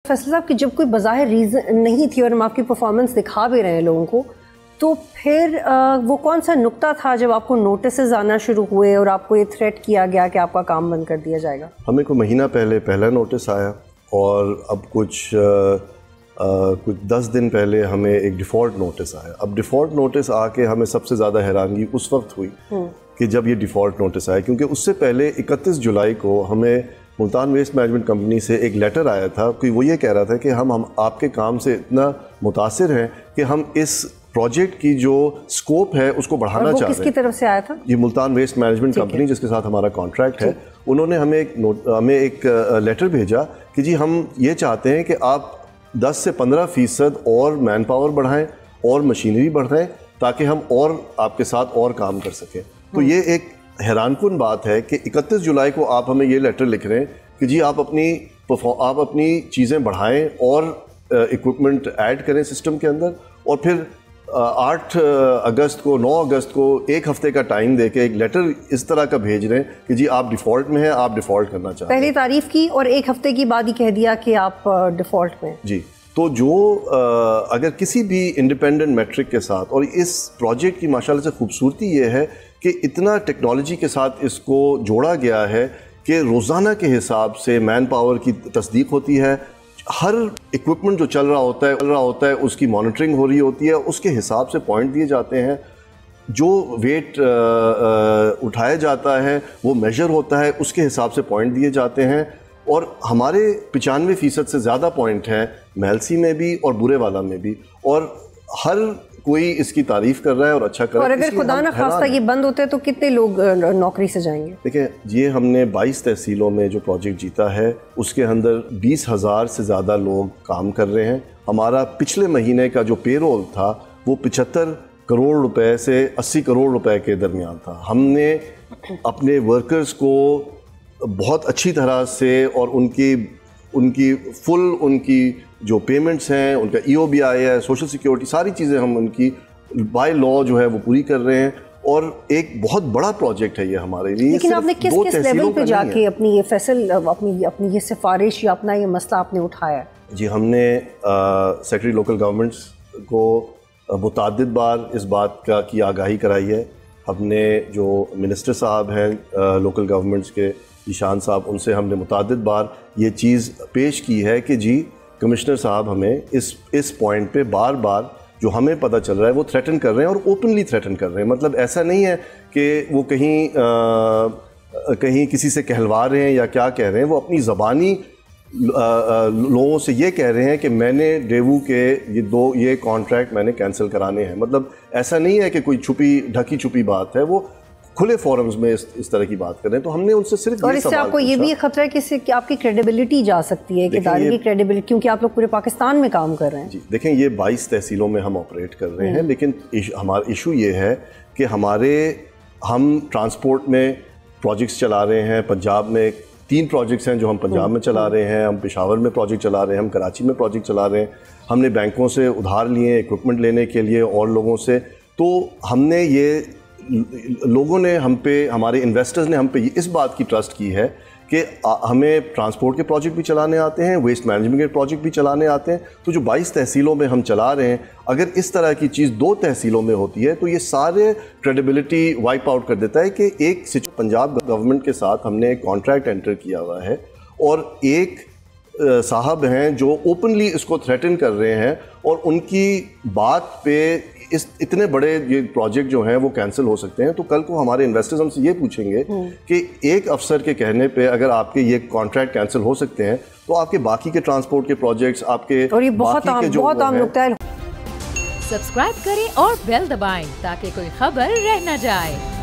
फैसल साहब कि जब कोई बज़ाहिर रीज़न नहीं थी और हम आपकी परफॉर्मेंस दिखा भी रहे हैं लोगों को, तो फिर वो कौन सा नुक्ता था जब आपको नोटिसेस आना शुरू हुए और आपको ये थ्रेट किया गया कि आपका काम बंद कर दिया जाएगा? हमें कोई महीना पहले पहला नोटिस आया और अब कुछ 10 दिन पहले हमें एक डिफ़ॉल्ट नोटिस आया। अब डिफ़ॉल्ट नोटिस आके हमें सबसे ज़्यादा हैरानगी उस वक्त हुई कि जब ये डिफ़ॉल्ट नोटिस आया, क्योंकि उससे पहले 31 जुलाई को हमें मुल्तान वेस्ट मैनेजमेंट कंपनी से एक लेटर आया था कि वो ये कह रहा था कि हम आपके काम से इतना मुतासिर हैं कि हम इस प्रोजेक्ट की जो स्कोप है उसको बढ़ाना चाहते हैं। किसकी तरफ से आया था? ये मुल्तान वेस्ट मैनेजमेंट कंपनी जिसके साथ हमारा कॉन्ट्रैक्ट है, उन्होंने हमें एक लेटर भेजा कि जी हम ये चाहते हैं कि आप 10 से 15% और मैन पावर बढ़ाएं और मशीनरी बढ़ाएं ताकि हम और आपके साथ और काम कर सकें। तो ये एक हैरानकुन बात है कि 31 जुलाई को आप हमें ये लेटर लिख रहे हैं कि जी आप अपनी चीज़ें बढ़ाएं और इक्विपमेंट ऐड करें सिस्टम के अंदर, और फिर 8 अगस्त को 9 अगस्त को एक हफ्ते का टाइम देके एक लेटर इस तरह का भेज रहे हैं कि जी आप डिफ़ॉल्ट में हैं, आप डिफ़ॉल्ट करना चाहते हैं। पहले तारीफ़ की और एक हफ्ते की बाद ही कह दिया कि आप डिफ़ॉल्ट में। जी, तो जो अगर किसी भी इंडिपेंडेंट मैट्रिक के साथ, और इस प्रोजेक्ट की माशाल्लाह से खूबसूरती ये है कि इतना टेक्नोलॉजी के साथ इसको जोड़ा गया है कि रोज़ाना के हिसाब से मैन पावर की तस्दीक होती है, हर इक्विपमेंट जो चल रहा होता है उसकी मॉनिटरिंग हो रही होती है, उसके हिसाब से पॉइंट दिए जाते हैं, जो वेट उठाया जाता है वो मेजर होता है, उसके हिसाब से पॉइंट दिए जाते हैं। और हमारे 95% से ज़्यादा पॉइंट हैं महलसी में भी और बुरेवाला में भी, और हर कोई इसकी तारीफ़ कर रहा है और अच्छा कर रहा है। और अगर खुदा ना खास्ता ये बंद होते हैं तो कितने लोग नौकरी से जाएंगे? देखिए, ये हमने 22 तहसीलों में जो प्रोजेक्ट जीता है उसके अंदर 20,000 से ज़्यादा लोग काम कर रहे हैं। हमारा पिछले महीने का जो पेरोल था वो 75 करोड़ रुपए से 80 करोड़ रुपए के दरमियान था। हमने अपने वर्कर्स को बहुत अच्छी तरह से और उनकी जो पेमेंट्स हैं, उनका EOBI है, सोशल सिक्योरिटी, सारी चीज़ें हम उनकी बाय लॉ जो है वो पूरी कर रहे हैं, और एक बहुत बड़ा प्रोजेक्ट है ये हमारे लिए। लेकिन आपने किस लेवल पे जाके अपनी ये अपनी ये सिफारिश या अपना ये मसला आपने उठाया? जी, हमने सेक्रेटरी लोकल गवर्नमेंट्स को मुतअद्दिद बार इस बात की आगाही कराई है। हमने जो मिनिस्टर साहब हैं लोकल गवर्नमेंट्स के, ईशान साहब, उनसे हमने मुतअद्दिद बार ये चीज़ पेश की है कि जी कमिश्नर साहब हमें इस पॉइंट पे बार बार जो हमें पता चल रहा है वो थ्रेटन कर रहे हैं, और ओपनली थ्रेटन कर रहे हैं। मतलब ऐसा नहीं है कि वो कहीं किसी से कहलवा रहे हैं या क्या कह रहे हैं, वो अपनी ज़बानी लोगों से ये कह रहे हैं कि मैंने डेवू के ये कॉन्ट्रैक्ट मैंने कैंसिल कराने हैं। मतलब ऐसा नहीं है कि कोई ढकी छुपी बात है, वो खुले फोरम्स में इस तरह की बात कर रहे हैं। तो हमने उनसे सिर्फ और इससे आपको ये भी खतरा है कि इससे आपकी क्रेडिबिलिटी जा सकती है, कि इदारे की क्रेडिबिलिटी, क्योंकि आप लोग पूरे पाकिस्तान में काम कर रहे हैं। जी, देखें, ये 22 तहसीलों में हम ऑपरेट कर रहे हैं, लेकिन हमारा इशू ये है कि हम ट्रांसपोर्ट में प्रोजेक्ट्स चला रहे हैं। पंजाब में 3 प्रोजेक्ट्स हैं जो हम पंजाब में चला रहे हैं, हम पेशावर में प्रोजेक्ट चला रहे हैं, हम कराची में प्रोजेक्ट चला रहे हैं। हमने बैंकों से उधार लिए इक्विपमेंट लेने के लिए और लोगों से। तो हमने लोगों ने हमारे इन्वेस्टर्स ने हम पे इस बात की ट्रस्ट की है कि हमें ट्रांसपोर्ट के प्रोजेक्ट भी चलाने आते हैं, वेस्ट मैनेजमेंट के प्रोजेक्ट भी चलाने आते हैं। तो जो 22 तहसीलों में हम चला रहे हैं, अगर इस तरह की चीज़ 2 तहसीलों में होती है तो ये सारे क्रेडिबिलिटी वाइप आउट कर देता है कि पंजाब गवर्नमेंट के साथ हमने एक कॉन्ट्रैक्ट एंटर किया हुआ है, और एक साहब हैं जो ओपनली इसको थ्रेटन कर रहे हैं, और उनकी बात पे इतने बड़े ये प्रोजेक्ट जो हैं वो कैंसिल हो सकते हैं। तो कल को हमारे इन्वेस्टर्स हमसे ये पूछेंगे कि एक अफसर के कहने पे अगर आपके ये कॉन्ट्रैक्ट कैंसिल हो सकते हैं, तो आपके बाकी के ट्रांसपोर्ट के प्रोजेक्ट्स, आपके और ये बहुत आम नुकता है। सब्सक्राइब करें और बेल दबाएं ताकि कोई खबर रह न जाए।